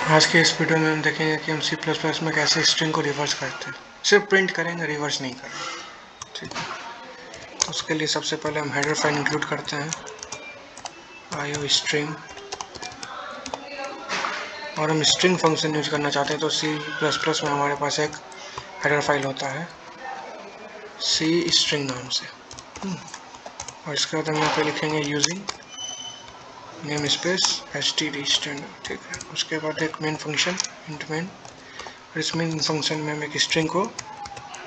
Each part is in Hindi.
आज के इस वीडियो में हम देखेंगे कि हम C++ में कैसे स्ट्रिंग को रिवर्स करते हैं। सिर्फ प्रिंट करेंगे, रिवर्स नहीं करेंगे। ठीक है, उसके लिए सबसे पहले हम हेडर फाइल इंक्लूड करते हैं IO स्ट्रिंग, और हम स्ट्रिंग फंक्शन यूज करना चाहते हैं तो C++ में हमारे पास एक हेडर फाइल होता है C स्ट्रिंग नाम से। और इसके बाद हम यहाँ पे लिखेंगे using name space std standard. ठीक है, उसके बाद एक मेन फंक्शन इंट मेन, और इस मेन फंक्शन में हम एक स्ट्रिंग को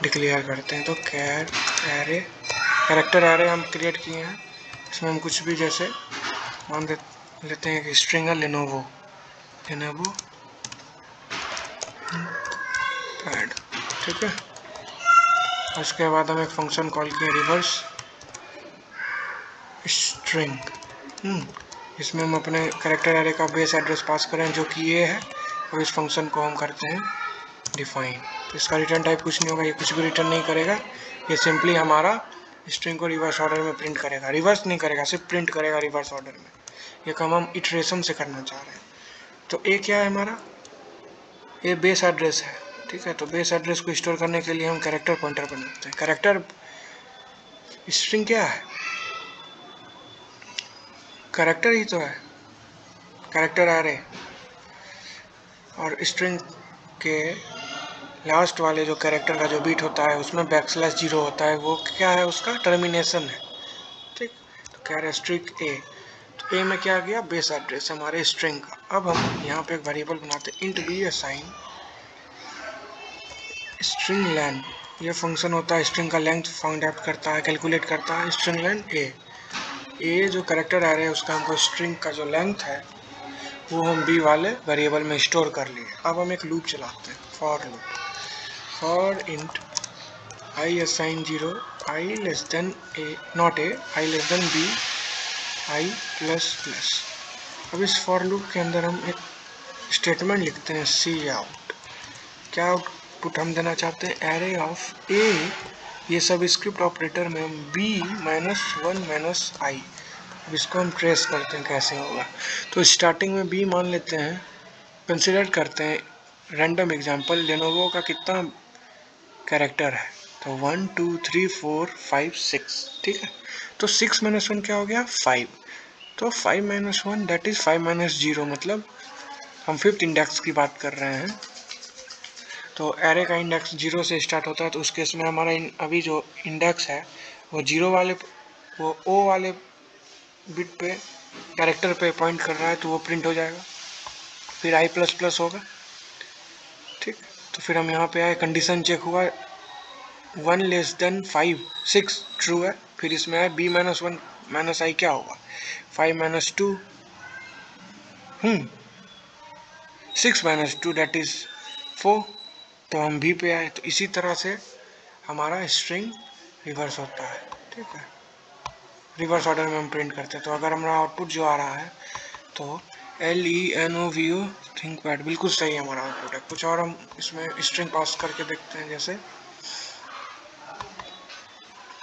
डिक्लेयर करते हैं। तो कैरेक्टर एरे हम क्रिएट किए हैं, इसमें हम कुछ भी जैसे मान लेते हैं कि स्ट्रिंग है लेनोवो पैड। ठीक है, उसके बाद हम एक फंक्शन कॉल किए रिवर्स स्ट्रिंग। इसमें हम अपने कैरेक्टर एरे का बेस एड्रेस पास करें जो कि ये है, और इस फंक्शन को हम करते हैं डिफाइन। तो इसका रिटर्न टाइप कुछ नहीं होगा, ये कुछ भी रिटर्न नहीं करेगा, ये सिंपली हमारा स्ट्रिंग को रिवर्स ऑर्डर में प्रिंट करेगा। रिवर्स नहीं करेगा, सिर्फ प्रिंट करेगा रिवर्स ऑर्डर में। ये काम हम इटरेशन से करना चाह रहे हैं। तो ये क्या है हमारा, ये बेस एड्रेस है। ठीक है, तो बेस एड्रेस को स्टोर करने के लिए हम कैरेक्टर पॉइंटर बनाते हैं। कैरेक्टर स्ट्रिंग क्या है, कैरेक्टर ही तो है, कैरेक्टर एरे। और स्ट्रिंग के लास्ट वाले जो कैरेक्टर का जो बीट होता है उसमें \0 होता है, वो क्या है, उसका टर्मिनेशन है। ठीक, तो कैरेक्टरिस्टिक ए, तो ए में क्या गया, बेस एड्रेस हमारे स्ट्रिंग का। अब हम यहाँ पे एक वेरिएबल बनाते हैं int B assign string length. ये फंक्शन होता है स्ट्रिंग का लेंथ फाइंड आउट करता है, कैलकुलेट करता है। स्ट्रिंग लेंथ ए जो कैरेक्टर आ रहे हैं उसका हमको स्ट्रिंग का जो लेंथ है वो हम बी वाले वेरिएबल में स्टोर कर लिए। अब हम एक लूप चलाते हैं, for loop, for int I assign 0 I less than A not A I less than B I plus plus. अब इस फॉर लूप के अंदर हम एक स्टेटमेंट लिखते हैं सी आउट। क्या आउटपुट हम देना चाहते हैं, एरे ऑफ ए। ये सब स्क्रिप्ट ऑपरेटर में हम b-1 - i। अब इसको हम ट्रेस करते हैं कैसे होगा। तो स्टार्टिंग में b मान लेते हैं, कंसिडर करते हैं रैंडम एग्जांपल लेनोवो का कितना कैरेक्टर है, तो 1 2 3 4 5 6। ठीक है, तो 6 - 1 क्या हो गया, 5। तो 5 - 1 दैट इज 5 - 0, मतलब हम 5th इंडेक्स की बात कर रहे हैं। तो एरे का इंडेक्स 0 से स्टार्ट होता है, तो उस केस में हमारा अभी जो इंडेक्स है वो 0 वाले, वो ओ वाले बिट पे कैरेक्टर पे पॉइंट कर रहा है, तो वो प्रिंट हो जाएगा। फिर i प्लस प्लस होगा। ठीक, तो फिर हम यहाँ पे आए, कंडीशन चेक हुआ 1 लेस देन 5 6 ट्रू है। फिर इसमें आए b-1 - i क्या होगा, 5 - 2 6 - 2 दैट इज 4। तो हम b पे आए। तो इसी तरह से हमारा स्ट्रिंग रिवर्स होता है। ठीक है, रिवर्स ऑर्डर में हम प्रिंट करते हैं। तो अगर हमारा आउटपुट जो आ रहा है तो LENOVO थिंकपैड बिल्कुल सही हमारा आउटपुट है। कुछ और हम इसमें स्ट्रिंग पास करके देखते हैं, जैसे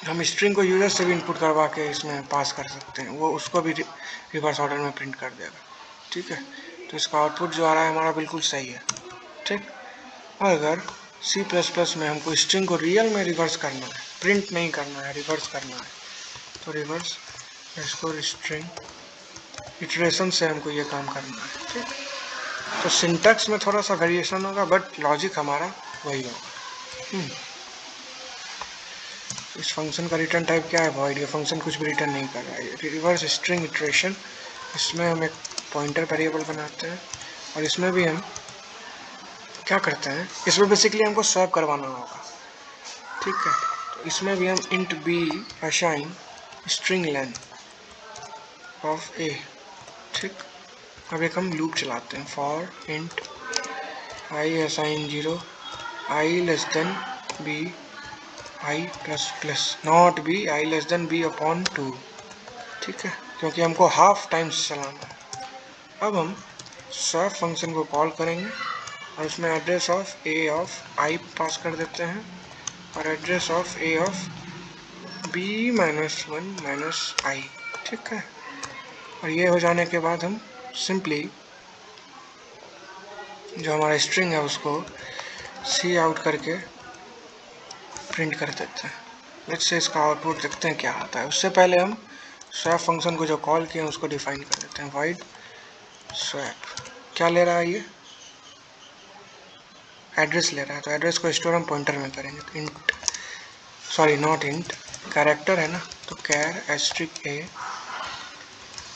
हम स्ट्रिंग को यूजर से भी इनपुट करवा के इसमें पास कर सकते हैं, वो उसको भी रिवर्स ऑर्डर में प्रिंट कर देगा। ठीक है, तो इसका आउटपुट जो आ रहा है हमारा बिल्कुल सही है। ठीक, और अगर C++ में हमको स्ट्रिंग को रियल में रिवर्स करना है, प्रिंट नहीं करना है, रिवर्स करना है, तो रिवर्स स्कोर स्ट्रिंग इटरेशन से हमको ये काम करना है। ठीक, तो सिंटैक्स में थोड़ा सा वेरिएशन होगा, बट लॉजिक हमारा वही होगा। इस फंक्शन का रिटर्न टाइप क्या है, वॉइड। ये फंक्शन कुछ भी रिटर्न नहीं कर रहा है। रिवर्स स्ट्रिंग इटरेशन, इसमें हम एक पॉइंटर वेरिएबल बनाते हैं, और इसमें भी हम क्या करते हैं, इसमें बेसिकली हमको स्वैप करवाना होगा। ठीक है, तो इसमें भी हम int B assign string length of A. ठीक, अब एक हम लूप चलाते हैं, for int I assign 0 I less than B I plus plus not B I less than B upon 2। ठीक है, क्योंकि हमको हाफ टाइम्स चलाना है। अब हम स्वैप फंक्शन को कॉल करेंगे, और उसमें एड्रेस ऑफ ए ऑफ आई पास कर देते हैं, और address of A of b-1 - i। ठीक है, और ये हो जाने के बाद हम सिंपली जो हमारा स्ट्रिंग है उसको सी आउट करके प्रिंट कर देते हैं। लेट्स से इसका आउटपुट देखते हैं क्या आता है। उससे पहले हम स्वैप फंक्शन को जो कॉल किए हैं उसको डिफाइन कर देते हैं। वाइड स्वैप क्या ले रहा है, ये एड्रेस ले रहा है, तो एड्रेस को स्टोर हम पॉइंटर में करेंगे। तो int, sorry not int, character है ना, तो कैर एस्ट्रिक ए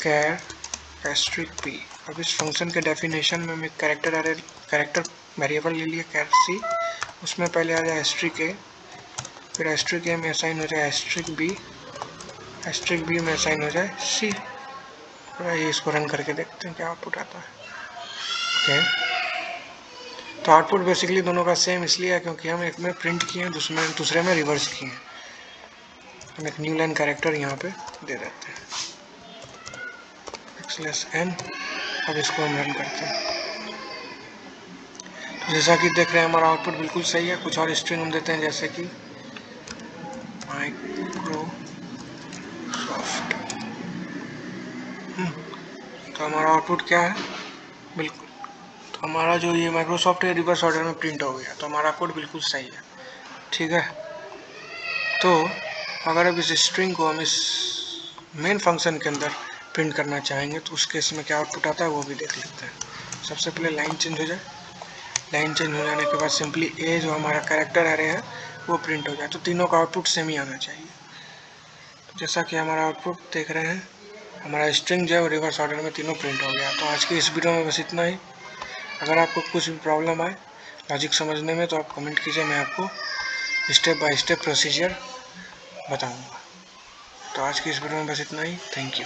कैर एस्ट्रिक बी। अब इस फंक्शन के डेफिनेशन में हम एक कैरेक्टर वेरिएबल ले लिए कैर सी, उसमें पहले आ जाए एस्ट्रिक ए, फिर एस्ट्रिक ए में असाइन हो जाए एस्ट्रिक बी में असाइन हो जाए सी। ये इसको रन करके देखते हैं क्या आउटपुट आता है। ओके, तो आउटपुट बेसिकली दोनों का सेम इसलिए है क्योंकि हम एक में प्रिंट किए हैं, दूसरे में रिवर्स किए हैं। हम एक न्यू लाइन कैरेक्टर यहाँ पे दे देते हैं x n। अब इसको हम रन करते हैं, तो जैसा कि देख रहे हैं हमारा आउटपुट बिल्कुल सही है। कुछ और स्ट्रिंग हम देते हैं जैसे कि माइक्रोसॉफ्ट। तो हमारा आउटपुट क्या है, बिल्कुल, तो हमारा जो ये माइक्रोसॉफ्ट है रिवर्स ऑर्डर में प्रिंट हो गया, तो हमारा कोड बिल्कुल सही है। ठीक है, तो अगर अब इस स्ट्रिंग को हम इस मेन फंक्शन के अंदर प्रिंट करना चाहेंगे तो उस केस में क्या आउटपुट आता है वो भी देख लेते हैं। सबसे पहले लाइन चेंज हो जाए, लाइन चेंज हो जाने के बाद सिंपली ए जो हमारा कैरेक्टर एरे है वो प्रिंट हो जाए, तो तीनों का आउटपुट सेम ही आना चाहिए। तो जैसा कि हमारा आउटपुट देख रहे हैं, हमारा स्ट्रिंग जो है वो रिवर्स ऑर्डर में तीनों प्रिंट हो गया। तो आज की इस वीडियो में बस इतना ही। अगर आपको कुछ भी प्रॉब्लम आए लॉजिक समझने में तो आप कमेंट कीजिए, मैं आपको स्टेप बाय स्टेप प्रोसीजर बताऊंगा। तो आज की इस वीडियो में बस इतना ही। Thank you.